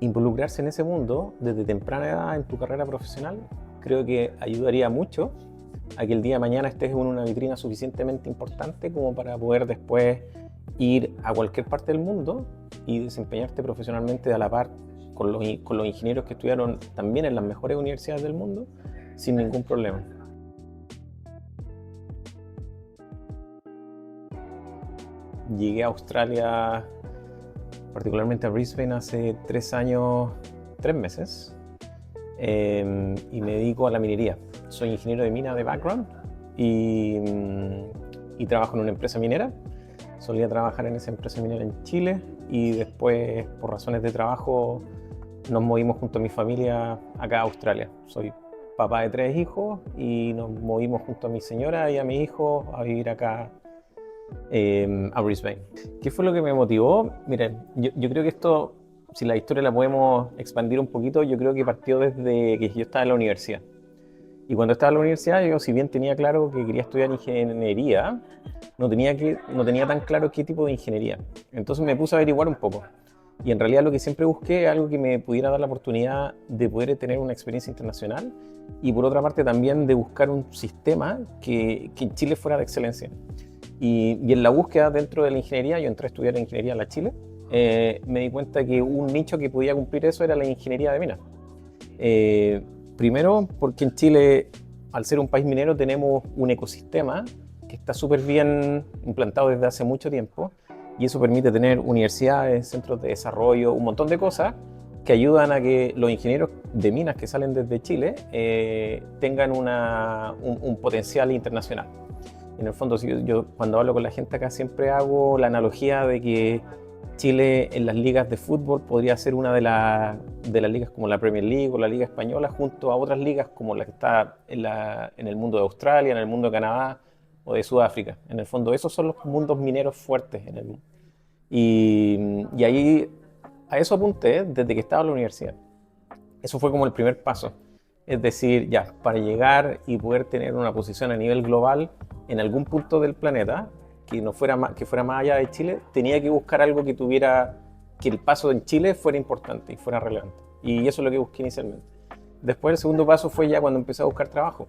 involucrarse en ese mundo desde temprana edad en tu carrera profesional creo que ayudaría mucho a que el día de mañana estés en una vitrina suficientemente importante como para poder después ir a cualquier parte del mundo y desempeñarte profesionalmente a la par con los ingenieros que estudiaron también en las mejores universidades del mundo sin ningún problema. Llegué a Australia, particularmente a Brisbane, hace 3 años, 3 meses, y me dedico a la minería. Soy ingeniero de mina de background y trabajo en una empresa minera. Solía trabajar en esa empresa minera en Chile y después, por razones de trabajo, nos movimos junto a mi familia acá a Australia. Soy papá de 3 hijos y nos movimos junto a mi señora y a mi hijo a vivir acá a Brisbane. ¿Qué fue lo que me motivó? Miren, yo creo que esto, si la historia la podemos expandir un poquito, yo creo que partió desde que yo estaba en la universidad. Y cuando estaba en la universidad, yo si bien tenía claro que quería estudiar ingeniería, no tenía tan claro qué tipo de ingeniería. Entonces me puse a averiguar un poco. Y en realidad lo que siempre busqué es algo que me pudiera dar la oportunidad de poder tener una experiencia internacional y por otra parte también de buscar un sistema que en Chile fuera de excelencia. Y en la búsqueda dentro de la ingeniería, yo entré a estudiar ingeniería en la Chile, me di cuenta que un nicho que podía cumplir eso era la ingeniería de minas. Primero, porque en Chile, al ser un país minero, tenemos un ecosistema que está súper bien implantado desde hace mucho tiempo y eso permite tener universidades, centros de desarrollo, un montón de cosas que ayudan a que los ingenieros de minas que salen desde Chile tengan un potencial internacional. En el fondo, yo cuando hablo con la gente acá siempre hago la analogía de que Chile en las ligas de fútbol podría ser una de las ligas como la Premier League o la Liga Española junto a otras ligas como la que está en el mundo de Australia, en el mundo de Canadá o de Sudáfrica. En el fondo esos son los mundos mineros fuertes en el mundo. Y ahí a eso apunté desde que estaba en la universidad. Eso fue como el primer paso. Es decir, ya, para llegar y poder tener una posición a nivel global en algún punto del planeta que fuera más allá de Chile, tenía que buscar algo que tuviera, que el paso en Chile fuera importante y fuera relevante. Y eso es lo que busqué inicialmente. Después el segundo paso fue ya cuando empecé a buscar trabajo.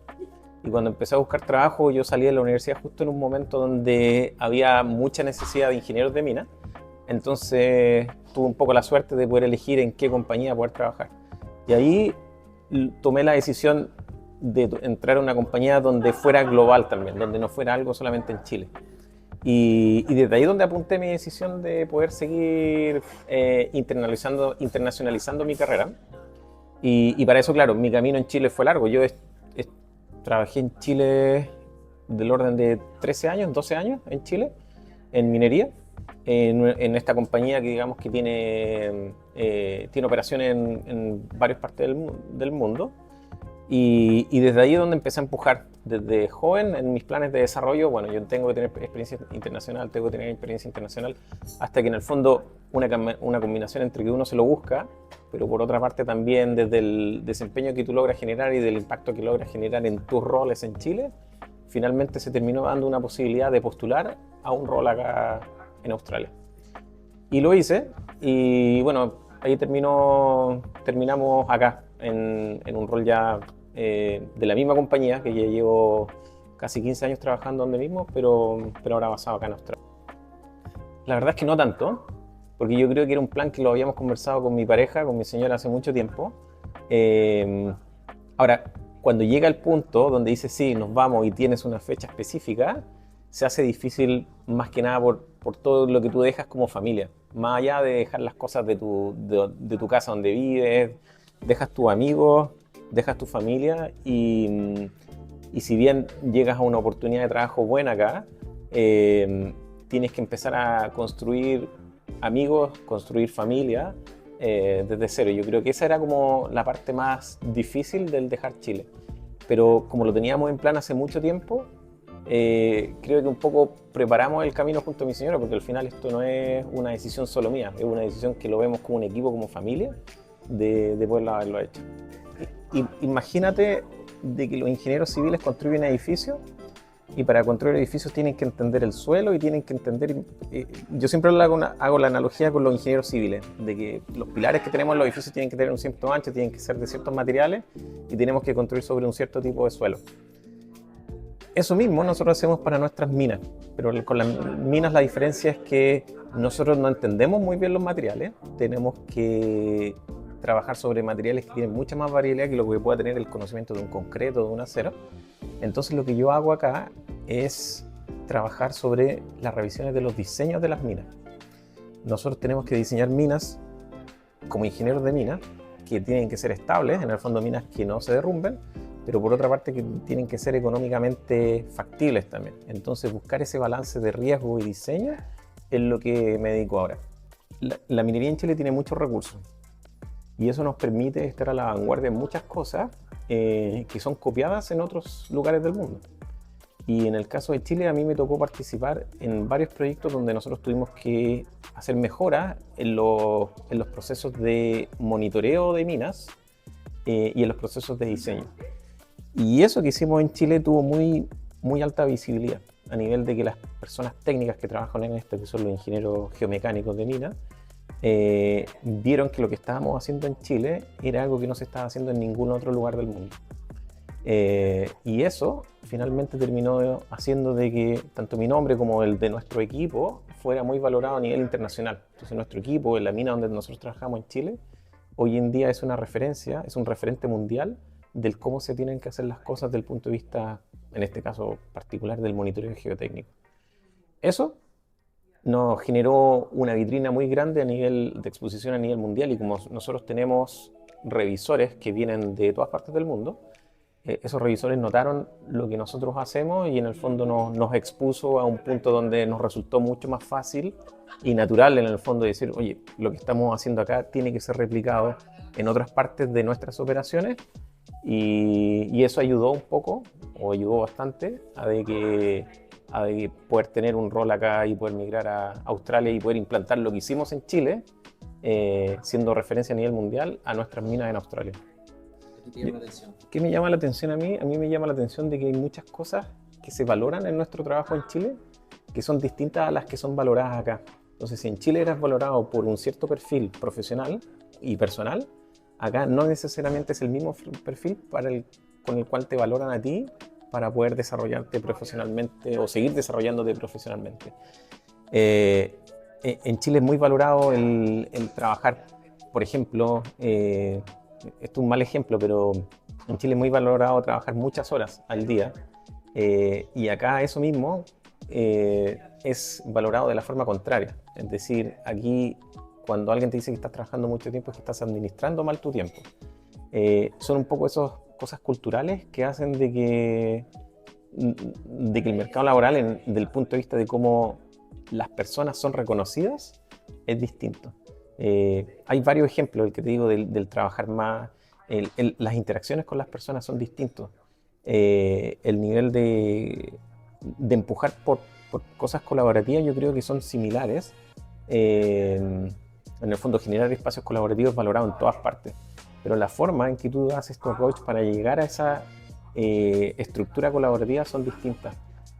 Y cuando empecé a buscar trabajo, yo salí de la universidad justo en un momento donde había mucha necesidad de ingenieros de mina. Entonces tuve un poco la suerte de poder elegir en qué compañía poder trabajar. Y ahí tomé la decisión de entrar a una compañía donde fuera global también, donde no fuera algo solamente en Chile. Y desde ahí donde apunté mi decisión de poder seguir internacionalizando mi carrera. Y para eso, claro, mi camino en Chile fue largo. Trabajé en Chile del orden de 13 años, 12 años en Chile, en minería, en esta compañía que digamos que tiene operaciones en varias partes del mundo. Y desde ahí es donde empecé a empujar. Desde joven, en mis planes de desarrollo, bueno, yo tengo que tener experiencia internacional, hasta que en el fondo una combinación entre que uno se lo busca, pero por otra parte también desde el desempeño que tú logras generar y del impacto que logras generar en tus roles en Chile, finalmente se terminó dando una posibilidad de postular a un rol acá en Australia. Y lo hice, y bueno, ahí terminamos acá, en un rol ya de la misma compañía, que ya llevo casi 15 años trabajando donde mismo, pero ahora basado acá en Australia. La verdad es que no tanto, porque yo creo que era un plan que lo habíamos conversado con mi pareja, con mi señora hace mucho tiempo. Eh, Ahora, cuando llega el punto donde dices sí, nos vamos y tienes una fecha específica, se hace difícil más que nada por todo lo que tú dejas como familia. Más allá de dejar las cosas de tu casa donde vives, dejas tus amigos, dejas tu familia y si bien llegas a una oportunidad de trabajo buena acá, tienes que empezar a construir amigos, construir familia desde cero. Yo creo que esa era como la parte más difícil del dejar Chile. Pero como lo teníamos en plan hace mucho tiempo, creo que un poco preparamos el camino junto a mi señora, porque al final esto no es una decisión solo mía, es una decisión que lo vemos como un equipo, como familia, de poderlo haberlo hecho. Imagínate de que los ingenieros civiles construyen edificios Y para construir edificios tienen que entender el suelo y tienen que entender... yo siempre hago la analogía con los ingenieros civiles, de que los pilares que tenemos en los edificios tienen que tener un cierto ancho, tienen que ser de ciertos materiales y tenemos que construir sobre un cierto tipo de suelo. Eso mismo nosotros hacemos para nuestras minas, pero con las minas la diferencia es que nosotros no entendemos muy bien los materiales, tenemos que trabajar sobre materiales que tienen mucha más variabilidad que lo que pueda tener el conocimiento de un concreto o de un acero. Entonces lo que yo hago acá es trabajar sobre las revisiones de los diseños de las minas. Nosotros tenemos que diseñar minas como ingenieros de minas que tienen que ser estables, en el fondo minas que no se derrumben, pero por otra parte que tienen que ser económicamente factibles también. Entonces buscar ese balance de riesgo y diseño es lo que me dedico ahora. La minería en Chile tiene muchos recursos y eso nos permite estar a la vanguardia en muchas cosas que son copiadas en otros lugares del mundo. Y en el caso de Chile a mí me tocó participar en varios proyectos donde nosotros tuvimos que hacer mejoras en los procesos de monitoreo de minas y en los procesos de diseño. Y eso que hicimos en Chile tuvo muy alta visibilidad, a nivel de que las personas técnicas que trabajan en esto, que son los ingenieros geomecánicos de minas, vieron que lo que estábamos haciendo en Chile era algo que no se estaba haciendo en ningún otro lugar del mundo. Y eso finalmente terminó haciendo de que tanto mi nombre como el de nuestro equipo fuera muy valorado a nivel internacional. Entonces nuestro equipo, en la mina donde nosotros trabajamos en Chile, hoy en día es una referencia, es un referente mundial del cómo se tienen que hacer las cosas desde el punto de vista, en este caso particular, del monitoreo geotécnico. Eso nos generó una vitrina muy grande a nivel de exposición a nivel mundial, y como nosotros tenemos revisores que vienen de todas partes del mundo, esos revisores notaron lo que nosotros hacemos y en el fondo nos expuso a un punto donde nos resultó mucho más fácil y natural en el fondo decir, oye, lo que estamos haciendo acá tiene que ser replicado en otras partes de nuestras operaciones, y eso ayudó un poco, o ayudó bastante, a de que poder tener un rol acá y poder migrar a Australia y poder implantar lo que hicimos en Chile, siendo referencia a nivel mundial a nuestras minas en Australia. ¿Qué te llama la atención? ¿Qué me llama la atención a mí? A mí me llama la atención de que hay muchas cosas que se valoran en nuestro trabajo en Chile que son distintas a las que son valoradas acá. Entonces, si en Chile eras valorado por un cierto perfil profesional y personal, acá no necesariamente es el mismo perfil con el cual te valoran a ti para poder desarrollarte profesionalmente o seguir desarrollándote profesionalmente. En Chile es muy valorado el trabajar, por ejemplo, esto es un mal ejemplo, pero en Chile es muy valorado trabajar muchas horas al día, y acá eso mismo es valorado de la forma contraria. Es decir, aquí cuando alguien te dice que estás trabajando mucho tiempo es que estás administrando mal tu tiempo. Son un poco esas cosas culturales que hacen de que el mercado laboral, desde el punto de vista de cómo las personas son reconocidas, es distinto. Hay varios ejemplos, el que te digo del trabajar más, las interacciones con las personas son distintos. El nivel de empujar por cosas colaborativas yo creo que son similares. En el fondo, generar espacios colaborativos es valorado en todas partes, pero la forma en que tú haces tu approach para llegar a esa estructura colaborativa son distintas.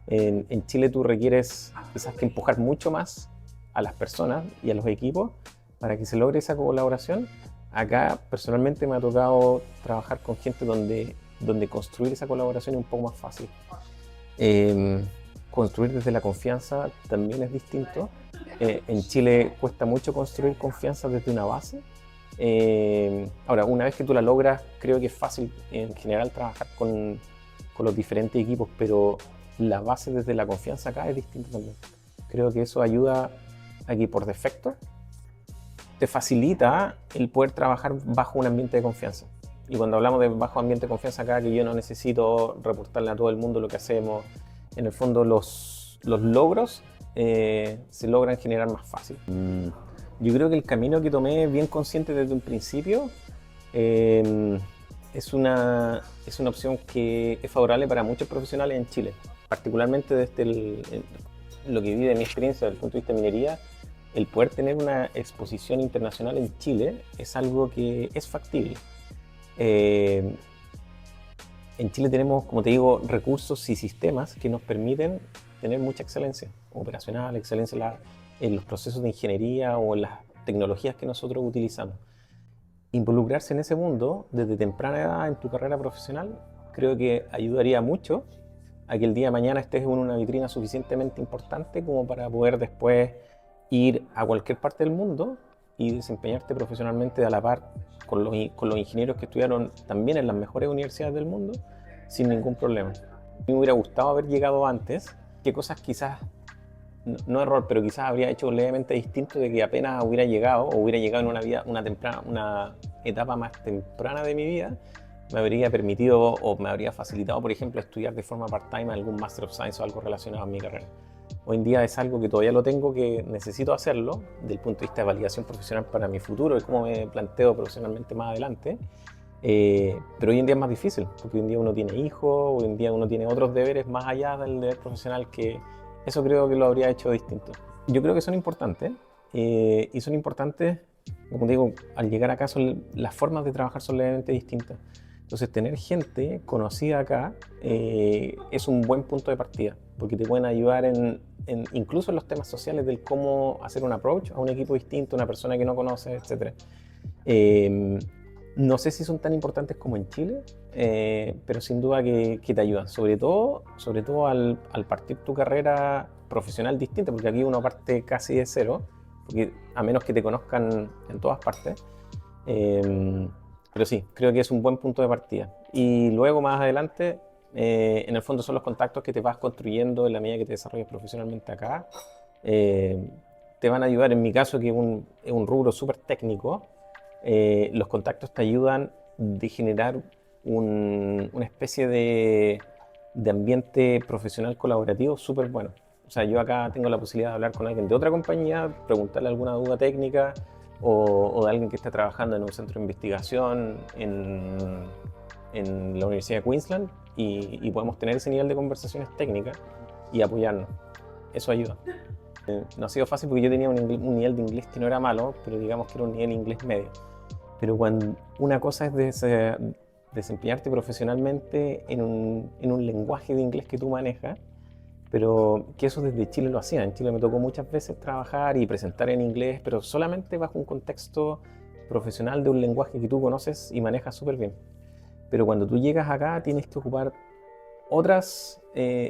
En Chile tú requieres quizás que empujar mucho más a las personas y a los equipos para que se logre esa colaboración. Acá personalmente me ha tocado trabajar con gente donde construir esa colaboración es un poco más fácil. Construir desde la confianza también es distinto. En Chile cuesta mucho construir confianza desde una base. Ahora, una vez que tú la logras, creo que es fácil en general trabajar con los diferentes equipos, pero la base desde la confianza acá es distinta también. Creo que eso ayuda a que por defecto te facilita el poder trabajar bajo un ambiente de confianza. Y cuando hablamos de bajo ambiente de confianza acá, que yo no necesito reportarle a todo el mundo lo que hacemos, en el fondo los logros se logran generar más fácil. Yo creo que el camino que tomé bien consciente desde un principio es una opción que es favorable para muchos profesionales en Chile, particularmente desde lo que viví de mi experiencia desde el punto de vista de minería. El poder tener una exposición internacional en Chile es algo que es factible. en Chile tenemos, como te digo, recursos y sistemas que nos permiten tener mucha excelencia operacional, excelencia en los procesos de ingeniería o en las tecnologías que nosotros utilizamos. Involucrarse en ese mundo desde temprana edad en tu carrera profesional creo que ayudaría mucho a que el día de mañana estés en una vitrina suficientemente importante como para poder después ir a cualquier parte del mundo y desempeñarte profesionalmente a la par con los ingenieros que estudiaron también en las mejores universidades del mundo sin ningún problema. A mí me hubiera gustado haber llegado antes, qué cosas quizás, no error, pero quizás habría hecho levemente distinto de que apenas hubiera llegado o hubiera llegado en una etapa más temprana de mi vida, me habría permitido o me habría facilitado, por ejemplo, estudiar de forma part-time algún Master of Science o algo relacionado a mi carrera. Hoy en día es algo que todavía lo tengo, que necesito hacerlo desde el punto de vista de validación profesional para mi futuro y cómo me planteo profesionalmente más adelante. Pero hoy en día es más difícil, porque hoy en día uno tiene hijos, hoy en día uno tiene otros deberes más allá del deber profesional, que eso creo que lo habría hecho distinto. Yo creo que son importantes, y son importantes, como digo, al llegar acá las formas de trabajar son levemente distintas. Entonces, tener gente conocida acá es un buen punto de partida, porque te pueden ayudar incluso en los temas sociales del cómo hacer un approach a un equipo distinto, una persona que no conoces, etc. No sé si son tan importantes como en Chile, pero sin duda que te ayudan, sobre todo al partir tu carrera profesional distinta, porque aquí uno parte casi de cero, porque a menos que te conozcan en todas partes. Pero sí, creo que es un buen punto de partida. Y luego, más adelante, en el fondo son los contactos que te vas construyendo en la medida que te desarrollas profesionalmente acá. Te van a ayudar, en mi caso, que es un rubro súper técnico, los contactos te ayudan a generar una especie de ambiente profesional colaborativo súper bueno. O sea, yo acá tengo la posibilidad de hablar con alguien de otra compañía, preguntarle alguna duda técnica, o de alguien que está trabajando en un centro de investigación en la Universidad de Queensland y podemos tener ese nivel de conversaciones técnicas y apoyarnos. Eso ayuda. No ha sido fácil porque yo tenía un nivel de inglés que no era malo, pero digamos que era un nivel de inglés medio. Pero cuando una cosa es desempeñarte profesionalmente en un lenguaje de inglés que tú manejas, pero que eso desde Chile lo hacía. En Chile me tocó muchas veces trabajar y presentar en inglés, pero solamente bajo un contexto profesional de un lenguaje que tú conoces y manejas súper bien. Pero cuando tú llegas acá tienes que ocupar otras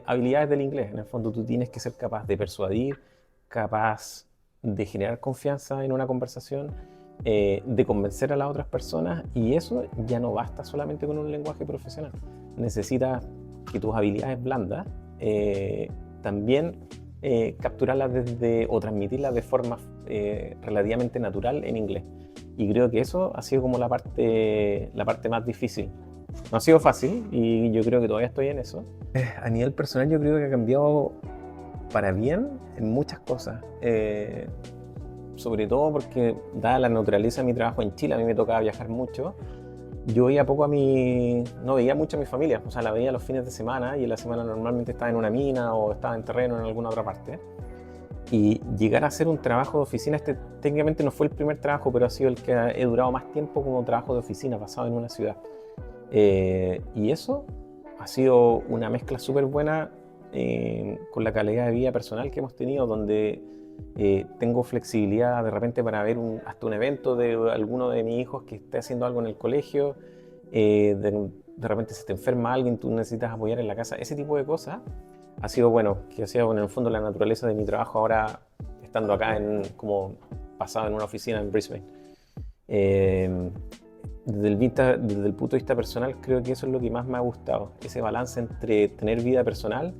habilidades del inglés. En el fondo tú tienes que ser capaz de persuadir, capaz de generar confianza en una conversación, de convencer a las otras personas, y eso ya no basta solamente con un lenguaje profesional. Necesitas que tus habilidades blandas también capturarlas o transmitirlas de forma relativamente natural en inglés. Y creo que eso ha sido como la parte más difícil. No ha sido fácil y yo creo que todavía estoy en eso. A nivel personal yo creo que ha cambiado para bien en muchas cosas. Sobre todo porque, dada la naturaleza de mi trabajo en Chile, a mí me tocaba viajar mucho. Yo no veía mucho a mi familia, o sea, la veía los fines de semana y en la semana normalmente estaba en una mina o estaba en terreno en alguna otra parte. Y llegar a hacer un trabajo de oficina, técnicamente no fue el primer trabajo, pero ha sido el que he durado más tiempo como trabajo de oficina, basado en una ciudad. Y eso ha sido una mezcla súper buena con la calidad de vida personal que hemos tenido, donde tengo flexibilidad de repente para ver hasta un evento de alguno de mis hijos que esté haciendo algo en el colegio, de repente se te enferma alguien, tú necesitas apoyar en la casa, ese tipo de cosas ha sido bueno, que ha sido en el fondo la naturaleza de mi trabajo ahora estando acá como pasado en una oficina en Brisbane. Desde el punto de vista personal creo que eso es lo que más me ha gustado, ese balance entre tener vida personal,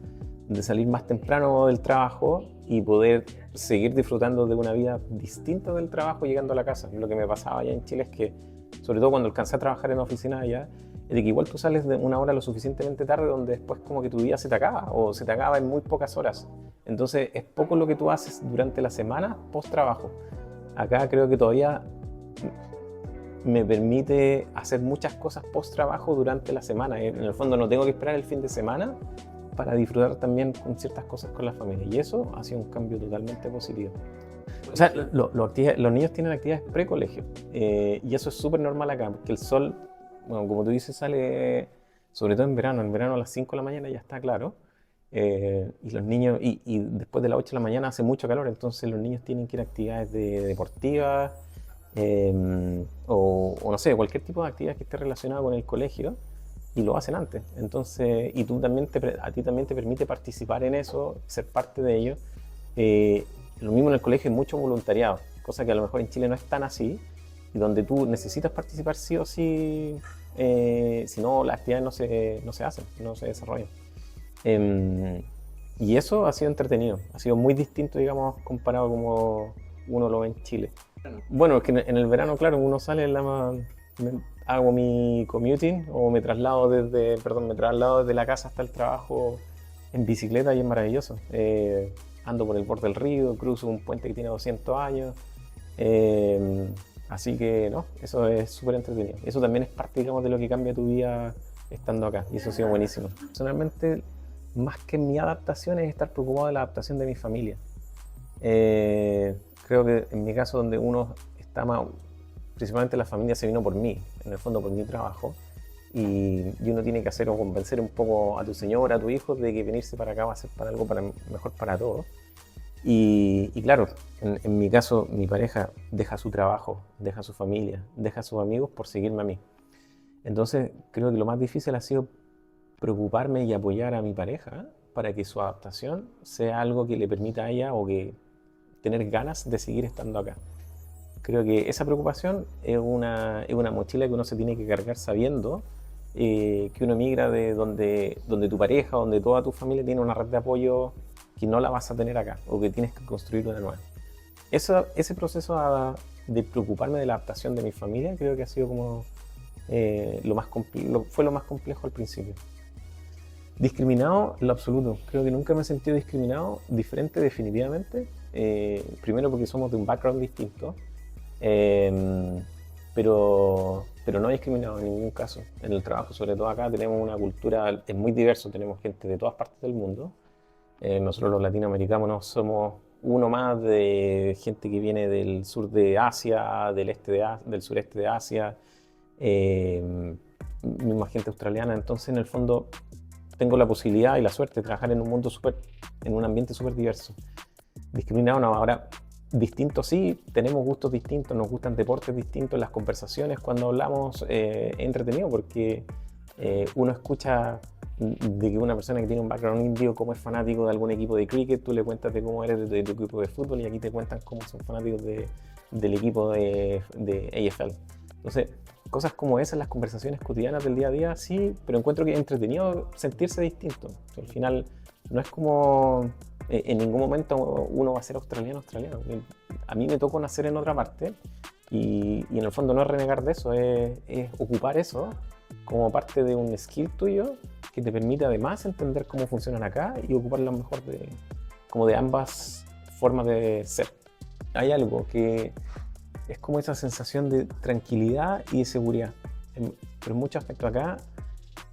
de salir más temprano del trabajo y poder seguir disfrutando de una vida distinta del trabajo llegando a la casa. Lo que me pasaba allá en Chile es que, sobre todo cuando alcancé a trabajar en la oficina allá, es de que igual tú sales de una hora lo suficientemente tarde donde después como que tu día se te acaba o se te acaba en muy pocas horas. Entonces es poco lo que tú haces durante la semana post trabajo. Acá creo que todavía me permite hacer muchas cosas post trabajo durante la semana. En el fondo no tengo que esperar el fin de semana para disfrutar también con ciertas cosas con la familia, y eso ha sido un cambio totalmente positivo. O sea, los niños tienen actividades pre-colegio, y eso es súper normal acá, porque el sol, bueno, como tú dices, sale sobre todo en verano a las 5 de la mañana ya está claro. Y los niños, y después de las 8 de la mañana hace mucho calor, entonces los niños tienen que ir a actividades deportivas, o no sé, cualquier tipo de actividad que esté relacionada con el colegio, y lo hacen antes. Entonces, y a ti también te permite participar en eso, ser parte de ello. Lo mismo en el colegio hay mucho voluntariado, cosa que a lo mejor en Chile no es tan así, y donde tú necesitas participar sí o sí, si no las actividades no se hacen, no se desarrollan. Em, y eso ha sido entretenido, ha sido muy distinto, digamos, comparado como uno lo ve en Chile. Bueno, es que en el verano, claro, uno sale hago mi commuting o me traslado desde la casa hasta el trabajo en bicicleta y es maravilloso. Ando por el borde del río, cruzo un puente que tiene 200 años. eh, Así que, no, eso es súper entretenido. Eso también es parte, digamos, de lo que cambia tu vida estando acá y eso ha sido buenísimo. Personalmente, más que mi adaptación es estar preocupado de la adaptación de mi familia. Creo que en mi caso donde uno está más, principalmente la familia se vino por mí, en el fondo por mi trabajo, y uno tiene que hacer o convencer un poco a tu señora, a tu hijo de que venirse para acá va a ser para algo mejor para todos. Y claro, en mi caso mi pareja deja su trabajo, deja su familia, deja sus amigos por seguirme a mí. Entonces creo que lo más difícil ha sido preocuparme y apoyar a mi pareja para que su adaptación sea algo que le permita a ella o que tener ganas de seguir estando acá. Creo que esa preocupación es una mochila que uno se tiene que cargar sabiendo que uno migra de donde tu pareja, donde toda tu familia tiene una red de apoyo que no la vas a tener acá o que tienes que construir una nueva. Ese proceso de preocuparme de la adaptación de mi familia creo que ha sido como fue lo más complejo al principio. Discriminado, lo absoluto. Creo que nunca me he sentido discriminado, diferente definitivamente. Primero porque somos de un background distinto, eh, pero no discriminado en ningún caso. En el trabajo, sobre todo acá, tenemos una cultura, es muy diverso, tenemos gente de todas partes del mundo. Nosotros los latinoamericanos somos uno más de gente que viene del sur de Asia, del sureste de Asia, misma gente australiana. Entonces, en el fondo, tengo la posibilidad y la suerte de trabajar en un mundo en un ambiente súper diverso. Discriminado no, ahora distinto sí, tenemos gustos distintos, nos gustan deportes distintos, las conversaciones cuando hablamos es entretenido porque uno escucha de que una persona que tiene un background indio, como es fanático de algún equipo de cricket, tú le cuentas de cómo eres de tu equipo de fútbol y aquí te cuentan cómo son fanáticos del equipo de AFL. Entonces, cosas como esas, las conversaciones cotidianas del día a día, sí, pero encuentro que es entretenido sentirse distinto. O sea, al final, no es como en ningún momento uno va a ser australiano. A mí me tocó nacer en otra parte y en el fondo no es renegar de eso, es ocupar eso como parte de un skill tuyo que te permite además entender cómo funcionan acá y ocuparlo mejor como de ambas formas de ser. Hay algo que es como esa sensación de tranquilidad y de seguridad. Pero en muchos aspectos acá,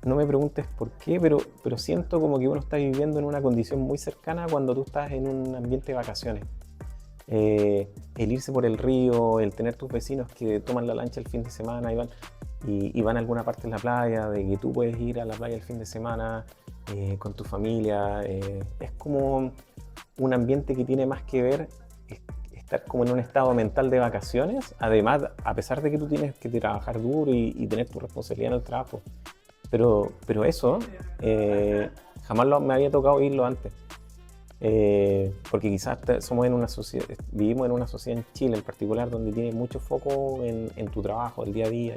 no me preguntes por qué, pero siento como que uno está viviendo en una condición muy cercana cuando tú estás en un ambiente de vacaciones. El irse por el río, el tener tus vecinos que toman la lancha el fin de semana y van a alguna parte de la playa, de que tú puedes ir a la playa el fin de semana con tu familia. Es como un ambiente que tiene más que ver estar como en un estado mental de vacaciones, además, a pesar de que tú tienes que trabajar duro y tener tu responsabilidad en el trabajo. Pero eso, jamás me había tocado oírlo antes. Porque quizás vivimos en una sociedad en Chile en particular donde tiene mucho foco en tu trabajo, el día a día.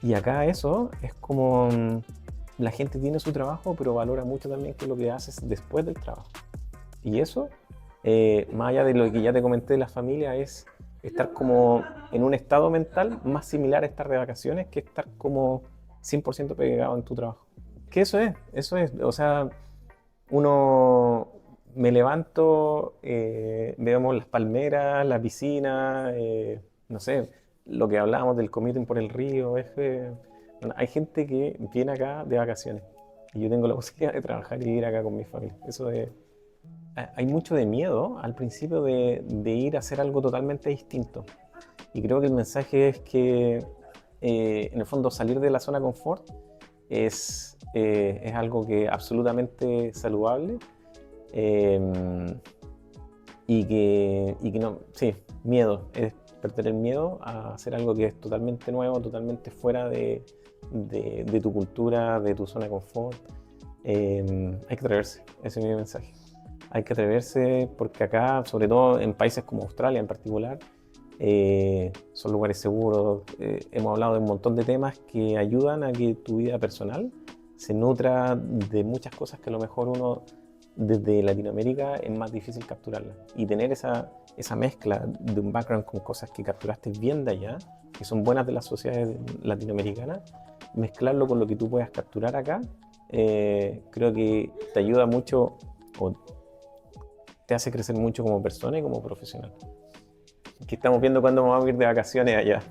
Y acá eso es como la gente tiene su trabajo, pero valora mucho también qué es lo que haces después del trabajo. Y eso, más allá de lo que ya te comenté de la familia, es estar como en un estado mental más similar a estar de vacaciones que estar como 100% pegado en tu trabajo. Que eso es. O sea, me levanto, veamos las palmeras, la piscina, no sé, lo que hablábamos del commuting por el río. Bueno, hay gente que viene acá de vacaciones y yo tengo la posibilidad de trabajar y vivir acá con mi familia. Hay mucho de miedo al principio de ir a hacer algo totalmente distinto. Y creo que el mensaje es que, en el fondo, salir de la zona de confort es algo que absolutamente saludable. eh, y que no, sí, miedo, es perder el miedo a hacer algo que es totalmente nuevo, totalmente fuera de tu cultura, de tu zona de confort. Hay que atreverse, ese es mi mensaje. Hay que atreverse porque acá, sobre todo en países como Australia en particular, son lugares seguros. Hemos hablado de un montón de temas que ayudan a que tu vida personal se nutra de muchas cosas que a lo mejor uno desde Latinoamérica es más difícil capturarla. Y tener esa mezcla de un background con cosas que capturaste bien de allá, que son buenas de las sociedades latinoamericanas, mezclarlo con lo que tú puedas capturar acá, creo que te ayuda mucho o te hace crecer mucho como persona y como profesional. Que estamos viendo cuándo vamos a ir de vacaciones allá.